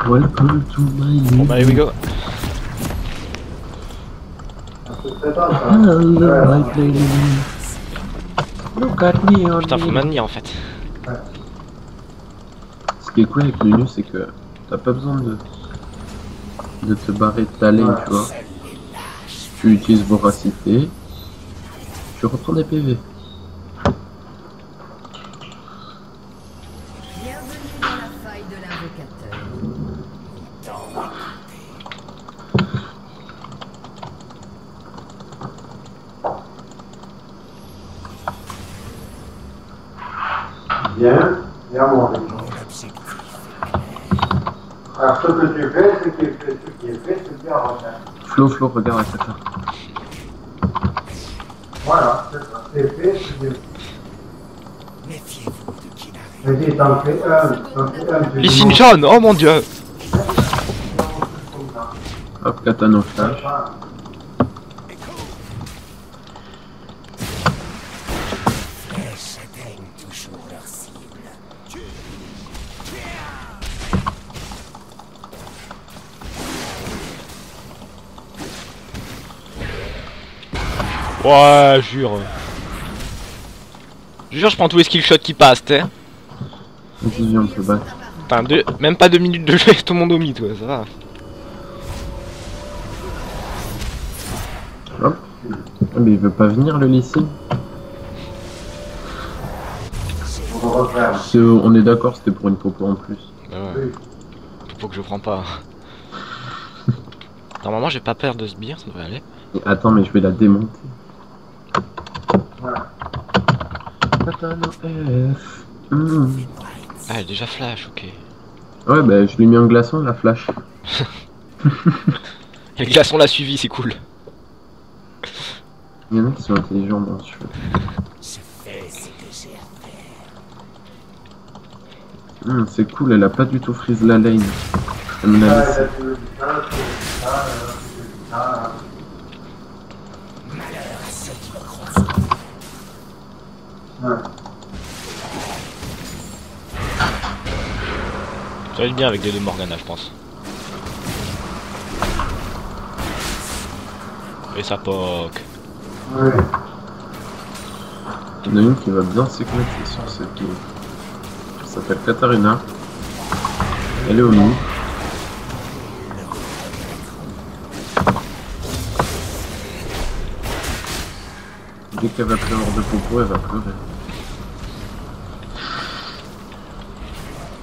Welcome to my Bon bah, here we go. Hello, my lady. Look at me on Putain, faut me. maintenir en fait. Ce qui est cool avec Lulu, c'est que t'as pas besoin de te barrer de ta lane, tu vois. Tu utilises voracité, tu reprends des PV. Bienvenue dans la faille de l'invocateur. Bien, bien mangé. Alors ce que tu fais, ce qui est fait, c'est bien refaire. Flo, regarde à Kata. Voilà, c'est ça. C'est fait, c'est bien. Méfiez-vous de qui n'arrive. Vas-y, t'en fais un. Lee Sin John, oh mon dieu. Hop, Kata no flash. Flèches atteignent toujours leur cible. Ouais, jure. Jure, je prends tous les skill shots qui passent, t'es. Vas-y, on peut battre. Putain, même pas 2 minutes de jeu, tout le monde au mid, toi, ça va. Hop. Ah, mais il veut pas venir le lycée. On va refaire. On est d'accord, c'était pour une popo en plus. Bah ouais. Faut que je prends pas. Normalement, j'ai pas peur de sbire, ça devrait aller. Et attends, mais je vais la démonter. Voilà. Kata no F. Mmh. Ah, elle est déjà flash, ok. Ouais, bah je l'ai mis en glaçon, la flash. Et le glaçon l'a suivi, c'est cool. Il y en a qui sont intelligents dans ce jeu. Je fais ce que j'ai à faire. C'est cool, elle a pas du tout freeze la lane. Elle me Ah, l'a là, laissé. tu veux du ça, tu veux du ça, tu veux du ça. Malheur à ceux qui me croisent. Ouais. Ça va être bien avec les deux Morgana, je pense. Et ça poke. Ouais. Il y en a une qui va bien s'éclater sur cette game. Elle s'appelle Katarina. Elle est au mid. Dès qu'elle va pleurer de popo, elle va pleurer.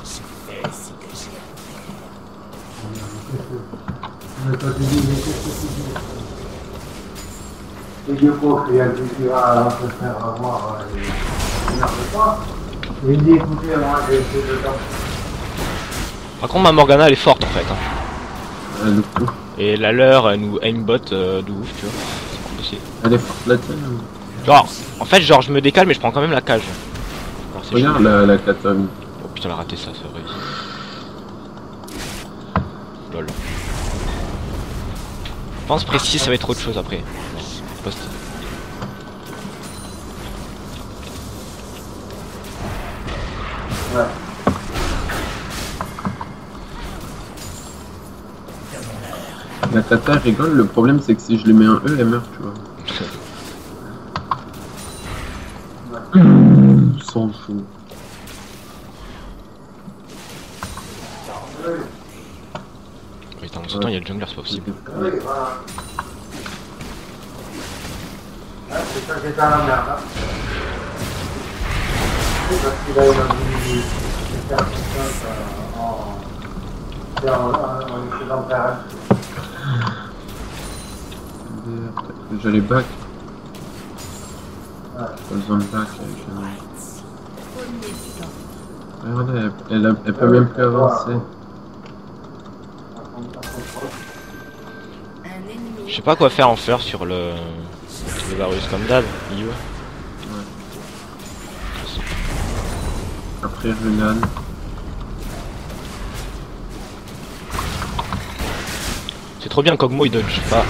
Je fais ce que j'ai à Mais toi, tu dis, mais qu'est-ce que tu dis? Et du coup, il y a le dira à se faire avoir, il n'arrive pas. Et il dit, écoutez, moi, j'ai essayé de temps. Par contre, ma Morgana, elle est forte en fait. Hein. Elle loupe tout. Et la leur, elle nous aimbot de ouf, tu vois. C'est cool aussi. Elle est forte la tienne. Genre, en fait, genre, je me décale, mais je prends quand même la cage. Alors, c'est Regarde chaud. la Katarina. Oh putain, elle a raté ça, c'est vrai. Lol. Je pense précis, ça va être autre chose après. Non, post. Ouais. La Kata rigole, le problème c'est que si je lui mets un E, elle meurt, tu vois. Sans fou. Putain, en ce temps, il y a le jungler, c'est pas possible. Oui, voilà. C'est ça qui est à la merde, hein. C'est parce qu'il a une faire en faisant faire. J'allais back. Ouais. Pas besoin de back. Premier sang. Regardez, elle peut même plus avancer. Un ennemi. Je sais pas quoi faire en fleur sur le Varus comme d'hab, Io. Après Renan. C'est trop bien, Kog'Maw il dodge pas.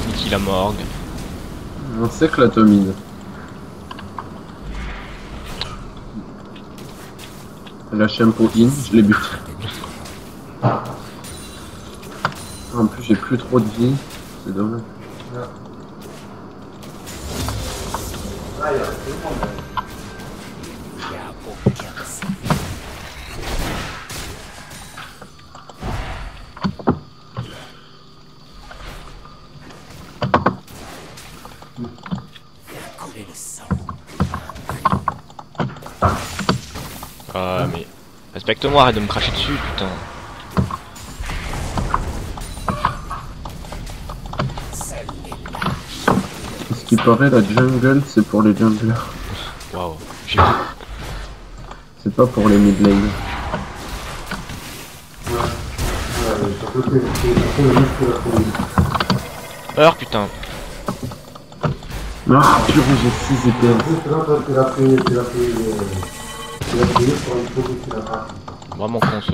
Sneaky la morgue. On sait que la tomine. lâché un pot in, je l'ai buté. En plus j'ai plus trop de vie, c'est dommage. Là, il y a tout le monde. Il n'y a aucun signe. Faire couler le sang. Ah mais... Respecte-moi, arrête de me cracher dessus, putain. Seuls les lâches. Ce qui paraît, la jungle c'est pour les junglers. Waouh. J'ai... C'est pas pour les mid lane. Surtout que c'est le risque de la folie. Meurs, putain. Ah purée, j'ai 6 EPS. Juste là, toi, tu l'as payé pour une folie que tu l'as pas. Vraiment con ce...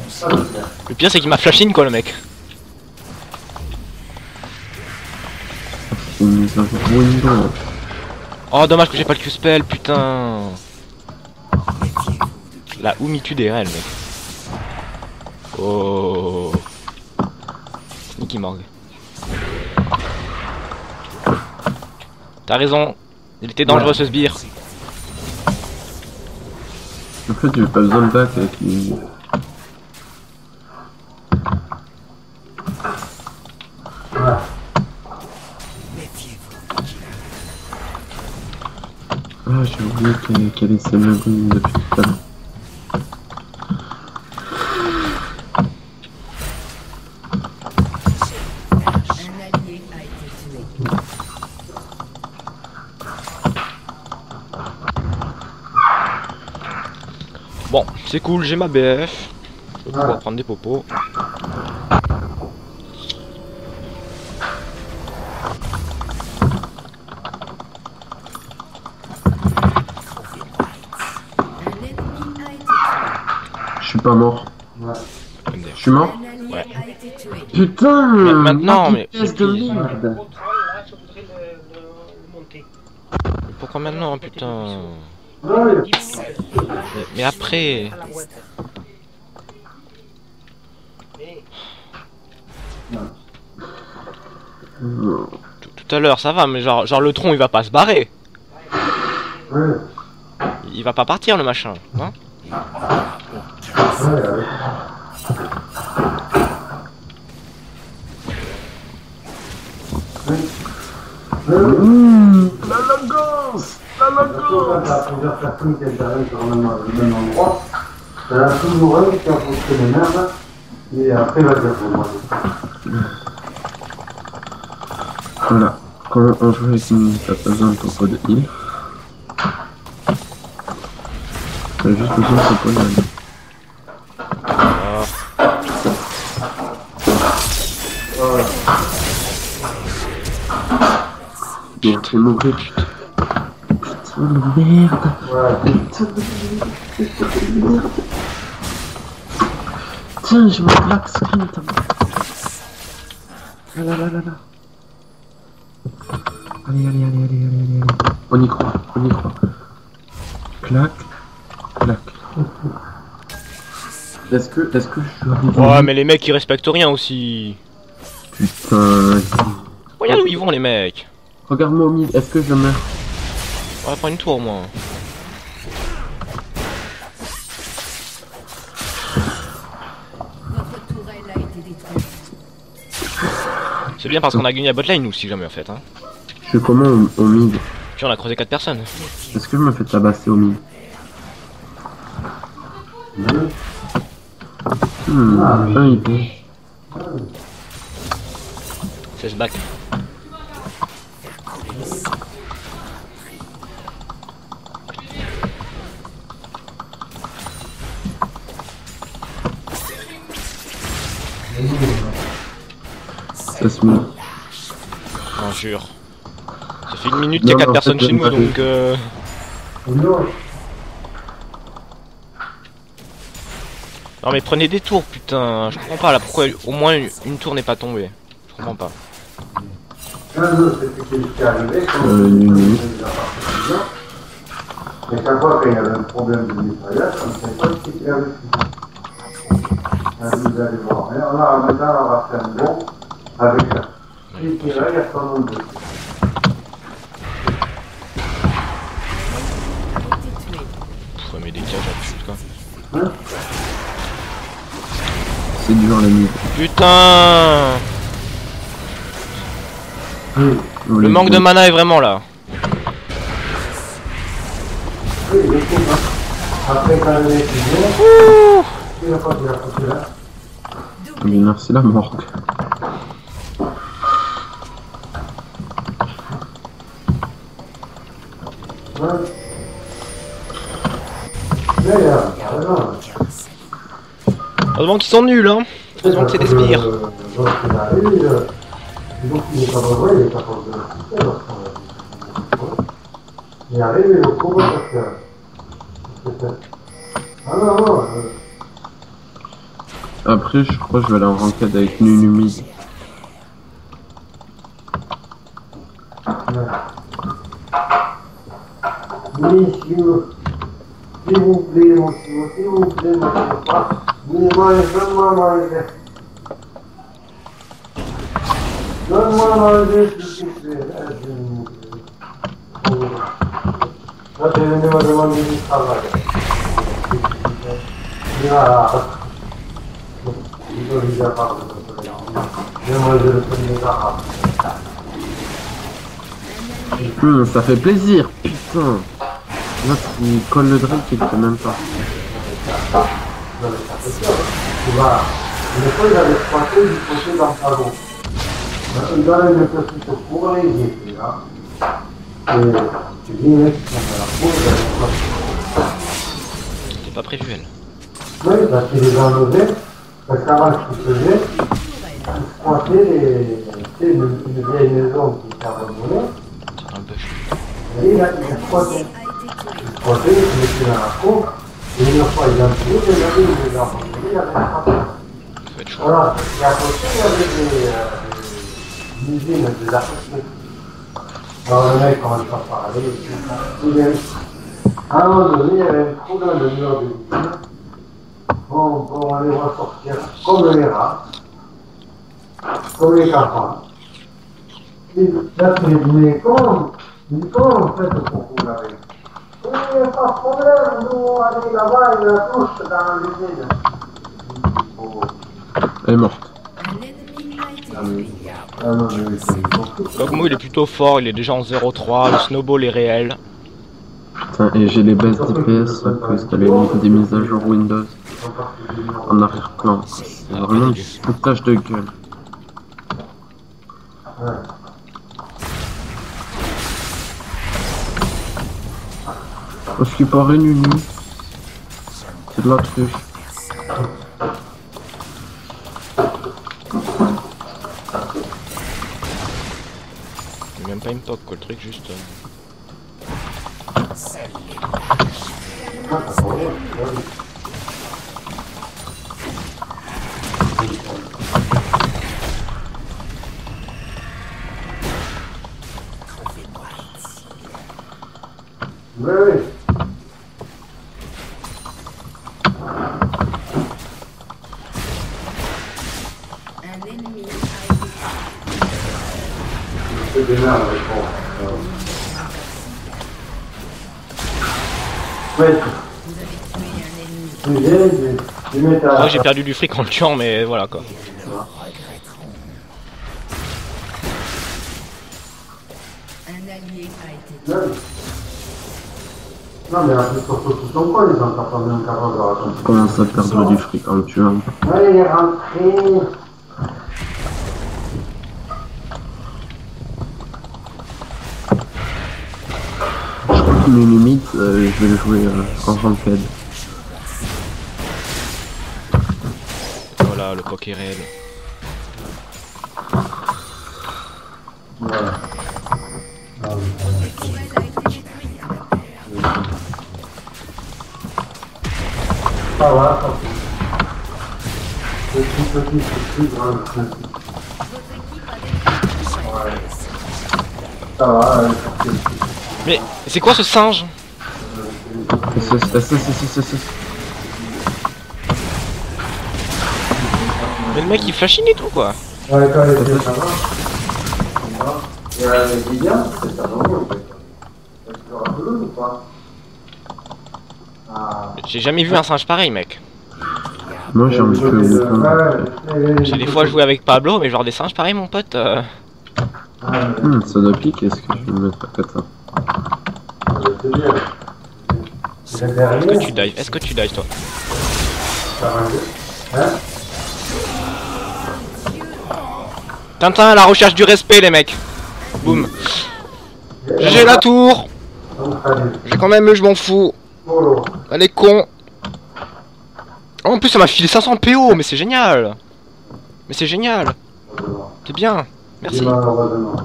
Ça, je sais. Le pire c'est qu'il m'a flash in quoi le mec. C'est une mise à jour Windows. Oh dommage que j'ai pas le Q-spell, putain. La oumitude est réelle mec. Oh. Sneaky Morgue. T'as raison. Il était dangereux ce sbire. En fait, j'ai pas besoin de back avec les... Ah, j'ai oublié qu'elle est Semegun depuis tout à l'heure. Un allié a été tué. Bon, c'est cool, j'ai ma BF. Je vais pouvoir prendre des popos. Un ennemi a été tué. Je suis pas mort. Ouais. Je suis mort? Un allié Ouais. a été tué. Putain! Maintenant, mais- pièce de merde! Là, je voudrais le monter. Mais pourquoi maintenant, putain? Ouais, Mais après... À la boîte. Mais Tout à l'heure ça va, mais genre le tronc il va pas se barrer. ouais, Il va pas partir le machin, hein? ouais. La lagos! La Surtout quand lagos! t'as plusieurs personnes qui interviennent sur le même endroit, t'en as toujours un qui a poussé les merdes, et après il va dire pour moi. Voilà. Quand on joue avec une t'as pas besoin de ton code heal. T'as juste besoin de ton code heal. Tu dois mourir. Putain de merde. Ouais, Putain de merde. Tiens, j'ai mon black screen. Ah là là là là. Allez. On y croit. Clac. Est-ce que je suis arrivé? Ouais mais les mecs ils respectent rien aussi. Putain. Regarde où ils vont les mecs. Regarde-moi au mid, est-ce que je meurs? On va prendre une tour au moins. Votre tourelle a été détruite. C'est bien parce qu'on a gagné la botlane nous si jamais en fait hein. Je suis comment au mid? Puis on a creusé 4 personnes. Est-ce que je me fais tabasser au mid? Un IP. 16 back. Ça se met. Non jure. Ça fait 1 minute qu'il y a Non, 4 en personnes fait, chez nous j'aime pas donc Non mais prenez des tours putain, je comprends pas là pourquoi au moins une tour n'est pas tombée. Je comprends pas. Une minute. Mais chaque fois qu'il y avait un problème de nettoyage, on ne sait pas ce qu'il y avait. Vous allez voir. Mais on a maintenant, on va faire un bon avec ça. Et puis là, il y a son nom de. Pff, mais des cages à chute quoi. Hein? C'est dur la nuit. Putain! Oui, Le manque de mana est vraiment là. oui, je trouve. Après, quand le mec vient, il n'a pas de la côté là. Mais merci la morgue. Ouais. D'ailleurs, non. Heureusement qu'ils sont nuls, hein. Heureusement que c'est des sbires. Donc il arrive, donc il est capable, il est capable de l'assister lorsqu'on il arrive et le couvre parce que. Ah non, non. Après, je crois que je vais aller en ranked avec Nunumi. Monsieur, s'il vous plaît, monsieur, s'il vous plaît, monsieur, donne-moi manger. Donne-moi manger, s'il te plaît. Là, tu es venu me demander du travail. Il doit déjà parler de ça. Je vais manger le premier arabe. Ça fait plaisir, putain. Là, tu colles le Drake, il le fait même pas. Non, mais ça fait peur. Tu vas. Une fois, il avait squatté du côté d'un salon. Il donne une petite cour et il était là. Et tu dis, mec, dans la cour, il avait squatté. C'était pas prévu elle. Oui, parce qu'il les a enlevés. Parce qu'avant, ce qu'il faisait, il squattait une vieille maison qui était abandonnée. C'est un bush. Et il a squatté. Il squattait, il se mettait dans la cour. Et une fois, il a entré, il avait des abandonnés, il avait un frappé. Faut être chaud. Voilà, et à côté, il y avait des usines, des artistes. Alors le mec commence à parler, à un moment donné, il y avait un trou dans le mur de l'usine. Bon, on les voit sortir comme les rats, comme les cafards. Et là, tu me dis, mais comment on fait pour vous laver? Il n'y a pas de problème, nous, allez là-bas, il y a la touche dans l'usine. Elle est morte. Un ennemi a été tué. Kog'Maw il est plutôt fort, il est déjà en 0-3, le snowball est réel. Putain, et j'ai les baisses d'IPS à cause des mises à jour Windows en arrière-plan. C'est vraiment une foutage de gueule. Je suis pas réuni. C'est de la truche. Il même pas une poke quoi, le truc juste. Oui, oui. Un ennemi a été C'est bien, bon. Ouais, Vous avez tué un ennemi. tu mets ta... Moi j'ai perdu du fric en le tuant mais voilà quoi. Un allié a été tué. Non. Non, mais après, surtout tout ton coin, ils ont pas perdu un quart d'heure. Tu commences à perdre du fric en le tuant. Allez, rentrez. Je crois qu'il me limite, je vais le jouer en ranked. Voilà, le poke est réel. Voilà. Cette tourelle a été détruite. Ça va, ça va. C'est tout petit, c'est plus grand. Votre équipe a détruit. Ça va, Mais c'est quoi ce singe? Mais le mec il flashine et tout quoi. Ouais, quand il était ça va. Il y a des biens, c'est ça, non, en fait. Est-ce que tu auras bleu ou pas? Ah. J'ai jamais vu un singe pareil mec. Moi j'ai envie de tuer le J'ai des fois joué avec Pablo mais genre des singes pareils mon pote. ça doit piquer, est-ce que je vais me mettre à kata? C'est bien. C'est derrière. Est-ce que tu dives? Est-ce que tu dives toi? Hein? Tintin à la recherche du respect les mecs. Boum. J'ai la tour. J'ai quand même je m'en fous. Elle est con. Oh, en plus ça m'a filé 500 PO mais c'est génial. Mais c'est génial. C'est bien. Merci. Malheureusement.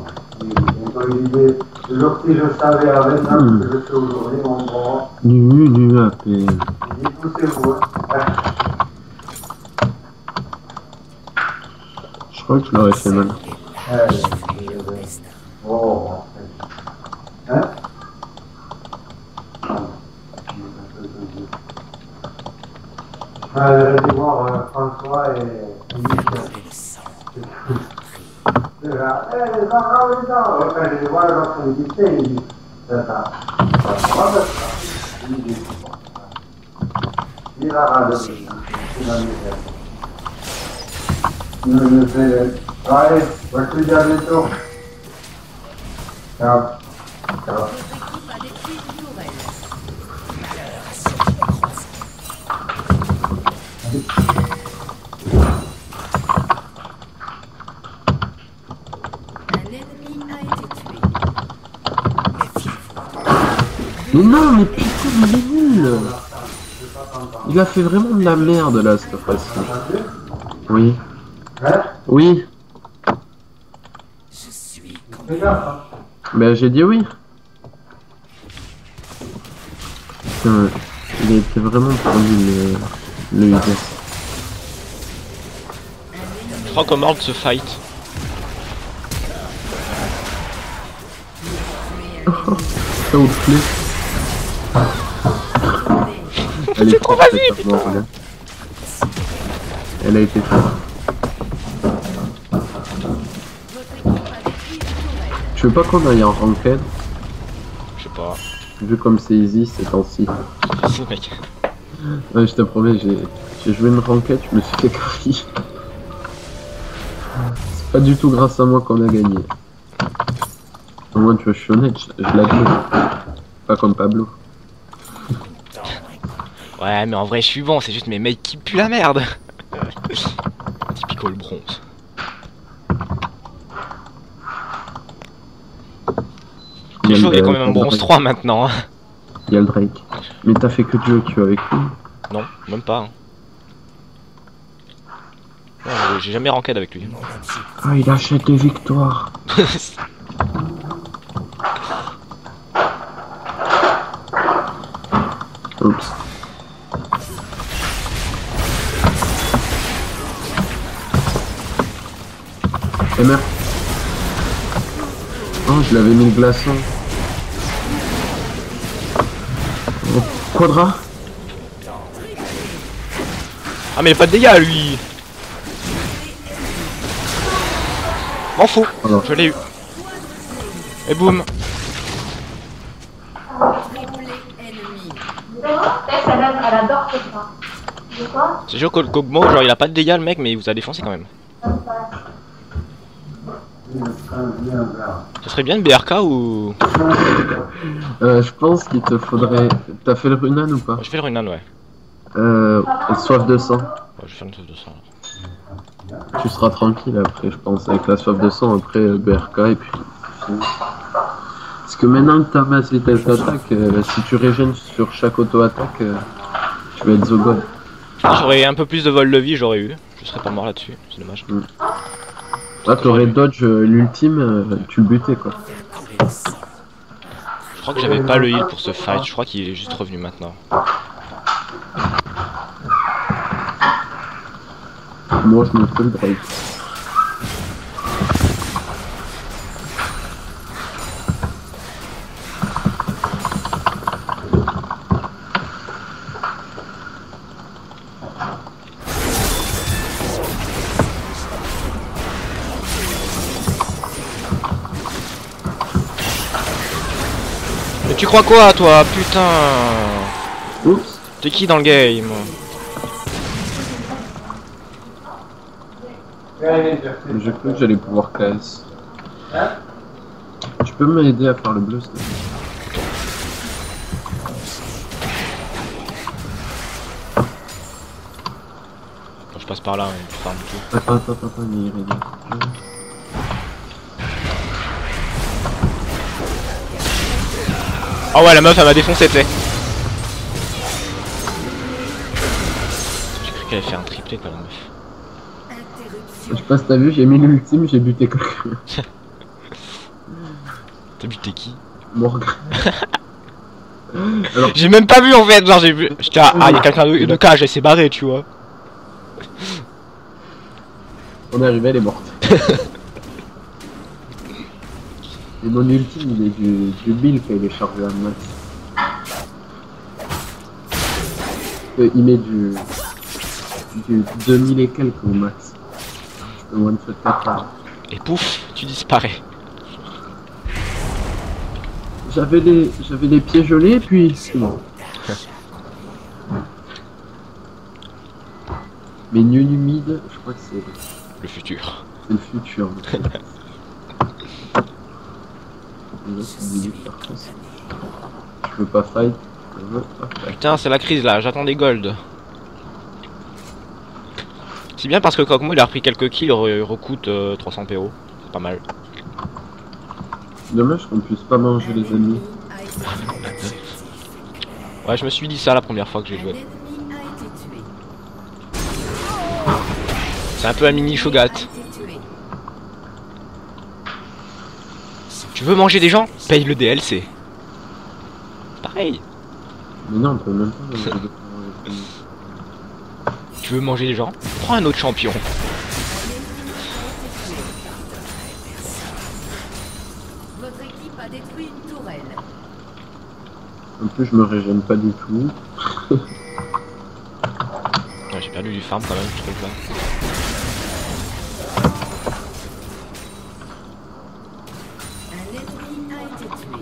Le jour si je savais avec ça, ce que je fais aujourd'hui, mon bon. Nu à peine. Il poussez-vous. Je crois que je l'aurais fait mal. Oh, hein? J'allais voir François et Michel. C'est là, ça va les dents. Quand je les vois, l'autre me dit, il dit, c'est ça. Il dit, il a raison. Il a misère. Nous fait, allez, on va te dire à bientôt. Ciao. Ciao. Votre équipe a détruit une tourelle. Un ennemi a été tué. Mais non, mais putain, il est nul. Il a fait vraiment de la merde là cette fois-ci. Oui. Hein? Oui. Fais gaffe, hein. Ben j'ai dit oui. Putain, il a été vraiment perdu le UDS. Je crois qu'on mord ce fight. Ça vous plaît? Elle est trop vas-y, putain. Elle a été faite. Tu veux pas qu'on aille en ranked? Je sais pas. Vu comme c'est easy ces temps-ci. Ce mec. Ouais, je te promets, j'ai joué une ranked, je me suis fait carry. C'est pas du tout grâce à moi qu'on a gagné. Au moins, tu vois, je suis honnête, je l'admets. Pas comme Pablo. Ouais mais en vrai je suis bon, c'est juste mes mecs qui puent la merde. Typico le bronze. Toujours il est quand même un bronze 3 maintenant. Il y a le Drake. Mais t'as fait que du EQ avec lui? Non, même pas. Hein. Non, j'ai jamais ranked avec lui. Ah, il achète des victoires. Oups. MR. Oh, je l'avais mis le glaçon. Oh, Quadra. Ah mais il a pas de dégâts lui. M'en fous, Alors. je l'ai eu. Et boum. Triplé ennemi. Elle adore ce ça. De quoi? C'est sûr que le Kogmo, genre il a pas de dégâts le mec mais il vous a défoncé quand même. Ce serait bien une BRK ou... Je pense qu'il te faudrait... T'as fait le Runan ou pas? Je fais le Runan ouais. Soif de sang. Ouais, je vais faire une sauce de sang. Tu seras tranquille après, je pense, avec la soif de sang, après BRK et puis... Parce que maintenant que t'as masse vitesse d'attaque, si tu régènes sur chaque auto-attaque, tu vas être Zogod. J'aurais un peu plus de vol de vie, j'aurais eu. Je serais pas mort là-dessus, c'est dommage. Là, t'aurais dodge l'ultime, tu le butais quoi. Je crois que j'avais pas le heal pour ce fight, je crois qu'il est juste revenu maintenant. Moi je me fais le Drake. Mais tu crois quoi toi? Putain. Oups. T'es qui dans le game? J'ai cru que j'allais pouvoir KS. Tu peux m'aider à faire le bleu, s'il te plaît? Bon, je passe par là, tu farmes tout. Attends, il est réglé. Oh ouais, la meuf elle m'a défoncé, tu sais. J'ai cru qu'elle allait faire un triplé quoi, la meuf. Je sais pas si t'as vu, j'ai mis l'ultime, j'ai buté quelqu'un. T'as buté qui? Morgan. Alors, J'ai même pas vu en fait, genre j'ai vu. J'étais ah y'a quelqu'un de cage, elle s'est barrée, tu vois. on est arrivé, elle est morte. Et mon ultime, il est du build quand il est chargé à max. Il met du 2000 et quelques au max. Je peux one shot 4. Et pouf, tu disparais. J'avais les pieds gelés, puis c'est bon. Mais Nunu mid, je crois que c'est Le futur. le futur. Là, c'est 10 minutes, par contre. Je veux pas fight. Je veux pas fight. Putain, c'est la crise là, j'attends des golds. C'est bien parce que Kog'Maw il a repris quelques kills, il recoute 300 PO. C'est pas mal. Dommage qu'on puisse pas manger les ennemis. Ouais, je me suis dit ça la première fois que j'ai joué. C'est un peu un mini Shogat. Tu veux manger des gens? Paye le DLC. Pareil. Mais non, on peut même pas manger des ennemis. Tu veux manger des gens? Prends un autre champion. Votre équipe a détruit une tourelle. En plus, je me régène pas du tout. Ouais, j'ai perdu du farm quand même, je trouve là. Un ennemi a été tué.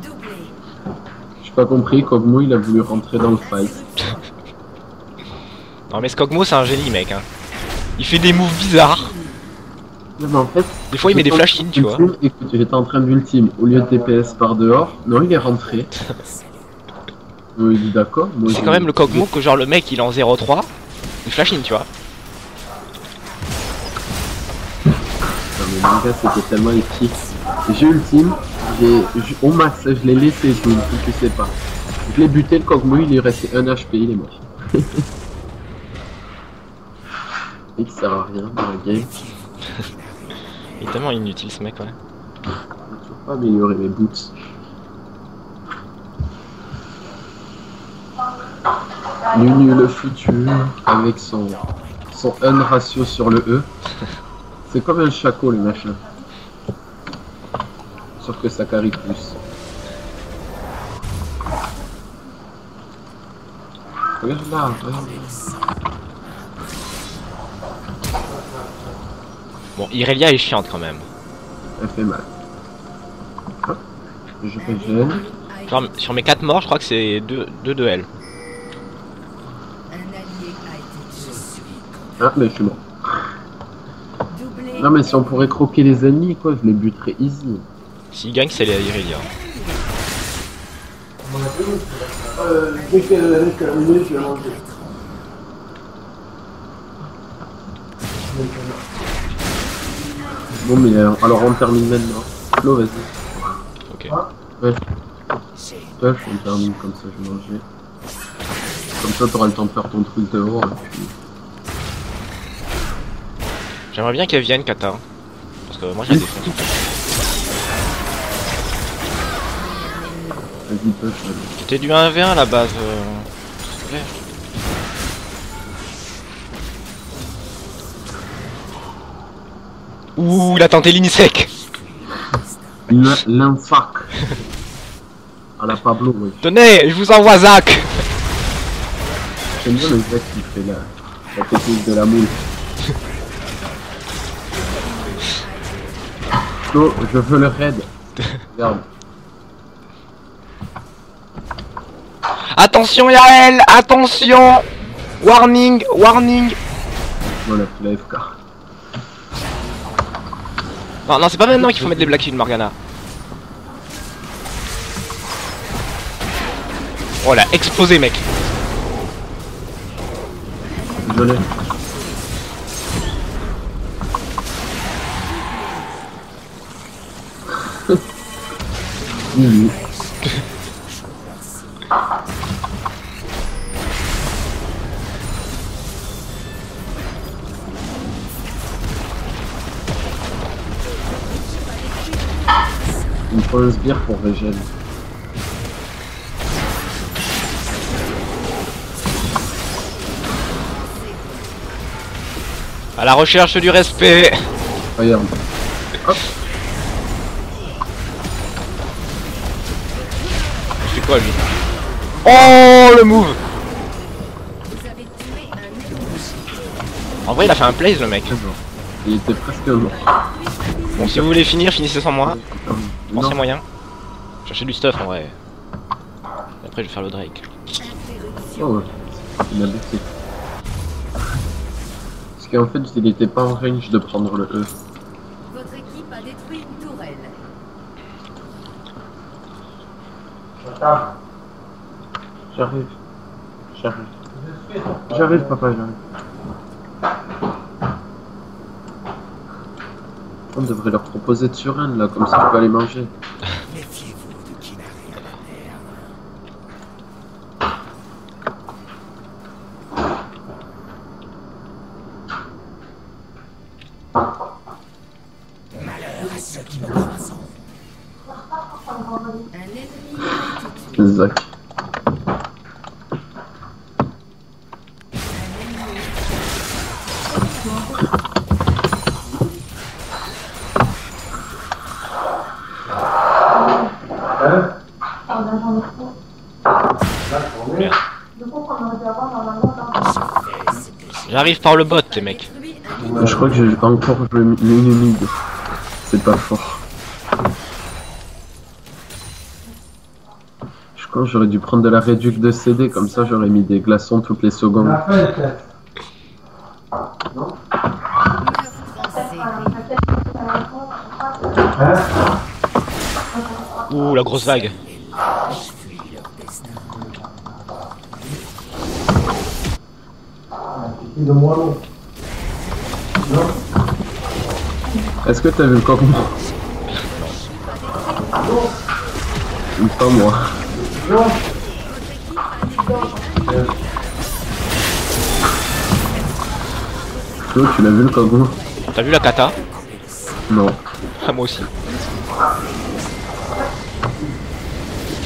Doublé. J'ai pas compris, Kog'Maw il a voulu rentrer dans le fight. Non mais ce Kog'Maw c'est un génie mec hein. Il fait des moves bizarres. Non mais en fait... Des fois il met des flash in tu vois. Écoute, j'étais en train d'ultime, au lieu de TPS par dehors, non il est rentré. Non, il dit d'accord. C'est quand même le Kog'Maw que genre le mec il est en 0-3. Il flash in tu vois. Non mais mon gars c'était tellement épique. J'ai ultime, au max je l'ai laissé tout, tu sais pas. Je l'ai buté le Kog'Maw, il est resté 1 HP, il est mort. Il sert à rien dans la game. Il est tellement inutile ce mec ouais. Je peux toujours pas améliorer mes boots. Nunu le futur avec son un ratio sur le E. C'est comme un chaco le machin. Sauf que ça carry plus. Regarde là, regarde. Bon, Irelia est chiante quand même. Elle fait mal. Hop. Je régène. Genre, sur mes 4 morts, je crois que c'est 2 de elle. Un allié a été tué. Ah, mais je suis mort. Doublé. Non, mais si on pourrait croquer les ennemis, quoi, je les buterais easy. S'il gagne, c'est les Irelia. Dès qu'elle est terminée, je vais manger. Bon, mais alors on termine maintenant. Flo, vas-y. Ok. Ouais. Toi, on termine comme ça, je vais manger. Comme ça, t'auras le temps de faire ton truc dehors. Et puis... J'aimerais bien qu'elle vienne, Kata. Parce que moi j'ai des fonds. Vas-y, push, vas-y. C'était du 1v1 à la base. S'il te plaît. Ouh, il a tenté l'insec. L'infac. À la Pablo, oui. Tenez, je vous envoie Zach. J'aime bien le gars qui fait la technique de la moule. Oh, je veux le raid. Regarde. Attention Yael, attention. Warning, warning. Voilà, il a FK. Non, non, c'est pas maintenant qu'il faut mettre les Black Shield, Morgana. Oh, là, explosé, mec. Je l'ai. Oui. Il me faut un sbire pour régène. À la recherche du respect. Regarde. Hop. C'est quoi lui? Oh le move. Vous avez tué un ennemi. En vrai il a fait un plays le mec. Il était presque mort. Bon si vous voulez finir, finissez sans moi. Bon Non. c'est moyen. Cherchez du stuff en vrai. Et après je vais faire le Drake. Oh ouais. Il a baissé. Parce qu'en fait il était pas en range de prendre le E. Votre équipe a détruit une tourelle. J'arrive. J'arrive papa, j'arrive. On devrait leur proposer de surène là, comme ça je peux aller manger. Méfiez-vous de qui n'a rien à perdre. Malheur à ceux qui me croiseront. Un ennemi a été tué. Zach. J'arrive par le bot les mecs. Détruit un Je crois que j'ai encore joué l'ennemi. C'est pas fort. Je crois que j'aurais dû prendre de la réduc de CD, comme ça j'aurais mis des glaçons toutes les secondes. On a fait le test. meurtre en série. Hein? Ouh la grosse vague. Fuis leur destin. Il de moi non. Non? Est-ce que t'as vu le coq mort? Pas moi. Non? Flo, tu l'as vu le coq mort? T'as vu la kata? Non. Ah moi aussi.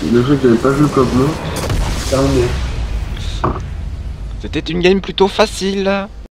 Déjà que j'avais pas vu le coq mort. Terminé. C'était une game plutôt facile.